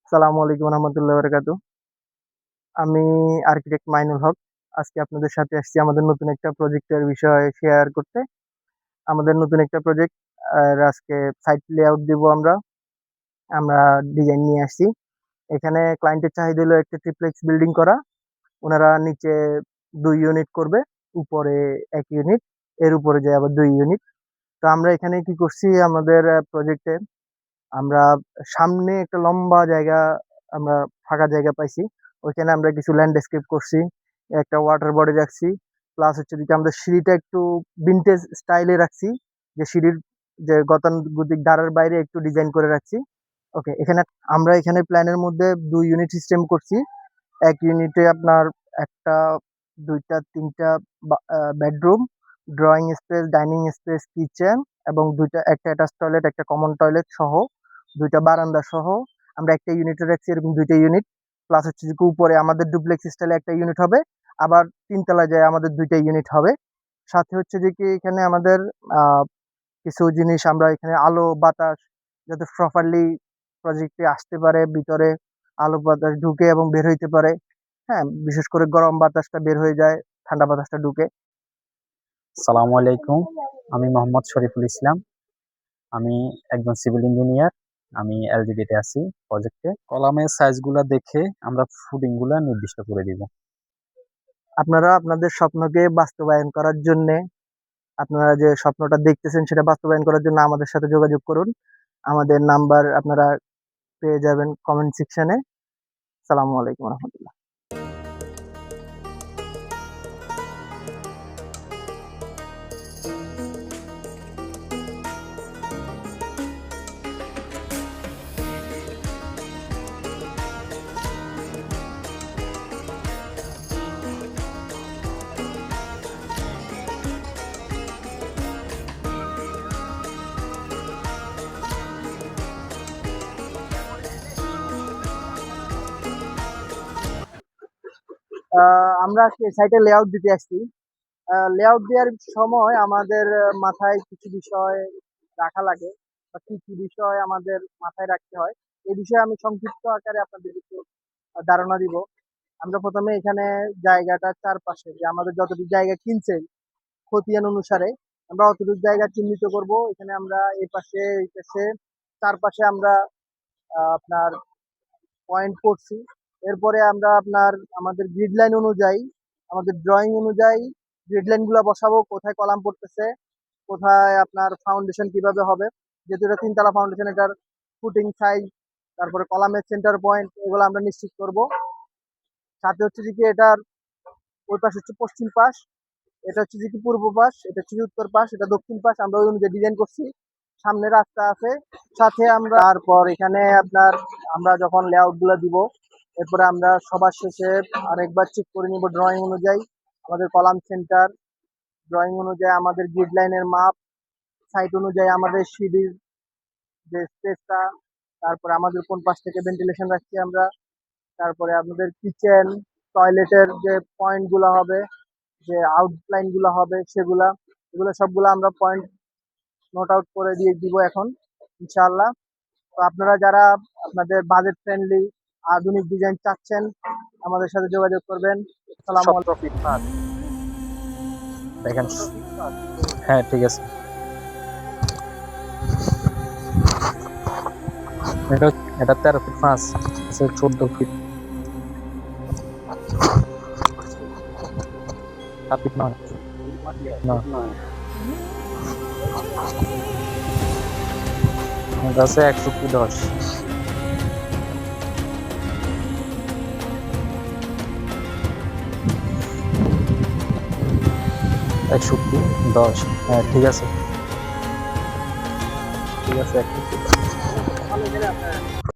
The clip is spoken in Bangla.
আসসালামু আলাইকুম রহমতুল্লাহ বারাকাতু। আমি আর্কিটেক্ট মাইনুল হক। আজকে আপনাদের সাথে আসছি আমাদের নতুন একটা প্রজেক্টের বিষয়ে শেয়ার করতে। আমাদের নতুন একটা প্রজেক্ট আর আজকে সাইট লেআউট দিব আমরা। আমরা ডিজাইন নিয়ে আসছি। এখানে ক্লায়েন্টের চাহিদা হলো একটা ট্রিপ্লেক্স বিল্ডিং করা। উনারা নিচে ২ ইউনিট করবে, উপরে ১ ইউনিট, এর উপরে যায় আবার ২ ইউনিট। তো আমরা এখানে কি করছি আমাদের প্রজেক্টে আমরা সামনে একটা লম্বা জায়গা আমরা ফাঁকা জায়গা পাইছি। ওইখানে আমরা কিছু ল্যান্ডস্কেপ করছি, একটা ওয়াটার বডি রাখছি, প্লাস হচ্ছে দিকে আমরা সিঁড়িটা একটু ভিন্টেজ স্টাইলে রাখছি, যে সিঁড়ির যে গতানুগতিক ধারার বাইরে একটু ডিজাইন করে রাখছি। ওকে, এখানে আমরা এখানে প্ল্যানের মধ্যে ২ ইউনিট সিস্টেম করছি। ১ ইউনিটে আপনার ১ টা ২ টা ৩ টা bedroom, drawing space, dining space, kitchen এবং ২ টা, একটা অ্যাটাচ টয়লেট, একটা কমন টয়লেট সহ ২ টা বারান্দা সহ আমরা একটা ইউনিটে রাখছি, এরকম ২ টা ইউনিট। প্লাস হচ্ছে যে উপরে আমাদের ডুপ্লেক্স স্টাইলে একটা ইউনিট হবে, আবার ৩ তলায় যায় আমাদের ২ টা ইউনিট হবে। সাথে হচ্ছে যে কি এখানে আমাদের আ কিছু জিনিস আমরা এখানে আলো বাতাস যাতে প্রপারলি প্রজেক্টে আসতে পারে, ভিতরে আলো বাতাস ঢুকে এবং বের হইতে পারে। হ্যাঁ, বিশেষ করে গরম বাতাসটা বের হয়ে যায়, ঠান্ডা বাতাসটা ঢুকে। সালামু আলাইকুম। আমি মোহাম্মদ শরীফুল ইসলাম। আমি একজন সিভিল ইঞ্জিনিয়ার। আমি এলজিডিতে আছি প্রজেক্টে। কলামের সাইজগুলা দেখে আমরা ফুডিংগুলা নির্দিষ্ট করে দিব। আপনারা আপনাদের স্বপ্নকে বাস্তবায়ন করার জন্যে, আপনারা যে স্বপ্নটা দেখতেছেন সেটা বাস্তবায়ন করার জন্য আমাদের সাথে যোগাযোগ করুন। আমাদের নাম্বার আপনারা পেয়ে যাবেন কমেন্ট সেকশনে। সালামু আলাইকুম রহমতুল্লাহ। আমরা আজকে সাইটে লেআউট দিতে আসছি। লেআউট দেওয়ার সময় আমাদের মাথায় কিছু বিষয় রাখা লাগে, বা কি কি বিষয় আমাদের মাথায় রাখতে হয়, এই বিষয়ে আমি সংক্ষিপ্ত আকারে আপনাদের কিছু ধারণা দিব। আমরা প্রথমে এখানে জায়গাটার চারপাশে যে আমাদের যতটুকু জায়গা কিনছে খতিয়ান অনুসারে আমরা অতটুকু জায়গা চিহ্নিত করব। এখানে আমরা এই পাশে এই পাশে চারপাশে আমরা আপনার পয়েন্ট করছি। এরপরে আমরা আপনার আমাদের গ্রিড লাইন অনুযায়ী, আমাদের ড্রয়িং অনুযায়ী গ্রিড লাইন গুলা বসাবো, কোথায় কলাম পড়তেছে, কোথায় আপনার ফাউন্ডেশন কিভাবে হবে। যেহেতু এটা ৩ তলা ফাউন্ডেশন, এটার ফুটিং সাইজ, তারপরে কলামের সেন্টার পয়েন্ট, এগুলো আমরা নিশ্চিত করব। সাথে হচ্ছে যে কি এটার ওই পাশ হচ্ছে পশ্চিম পাশ, এটা হচ্ছে যে কি পূর্ব পাশ, এটা হচ্ছে উত্তর পাশ, এটা দক্ষিণ পাশ, আমরা ওই অনুযায়ী ডিজাইন করছি। সামনে রাস্তা আছে, সাথে আমরা তারপর এখানে আপনার আমরা যখন লেআউট গুলো দিব, এরপরে আমরা সবার শেষে আরেকবার চেক করে নিব ড্রয়িং অনুযায়ী আমাদের কলাম সেন্টার, ড্রয়িং অনুযায়ী আমাদের গ্রিড লাইনের মাপ, সাইট অনুযায়ী আমাদের সিঁড়ির যে স্পেসটা, তারপরে আমাদের কোন পাশ থেকে ভেন্টিলেশন রাখছি আমরা, তারপরে আমাদের কিচেন টয়লেটের যে পয়েন্ট গুলো হবে, যে আউটলাইন গুলো হবে সেগুলা, এগুলো সবগুলো আমরা পয়েন্ট নোট আউট করে দিয়ে দিব এখন ইনশাআল্লাহ। তো আপনারা যারা আপনাদের বাজেট ফ্রেন্ডলি আধুনিক ডিজাইন চাচ্ছেন আমাদের সাথে যোগাযোগ করবেন। আসসালামু ১৭ ফিট পার দেখেন। হ্যাঁ, ঠিক আছে। এটা এটা ১৩ ফিট ৫ আছে, ১৪ ফিট ৭ ফিট ৯ এটা আছে ৬১-১০ ৬১-১০। হ্যাঁ, ঠিক আছে, ঠিক আছে। ৬১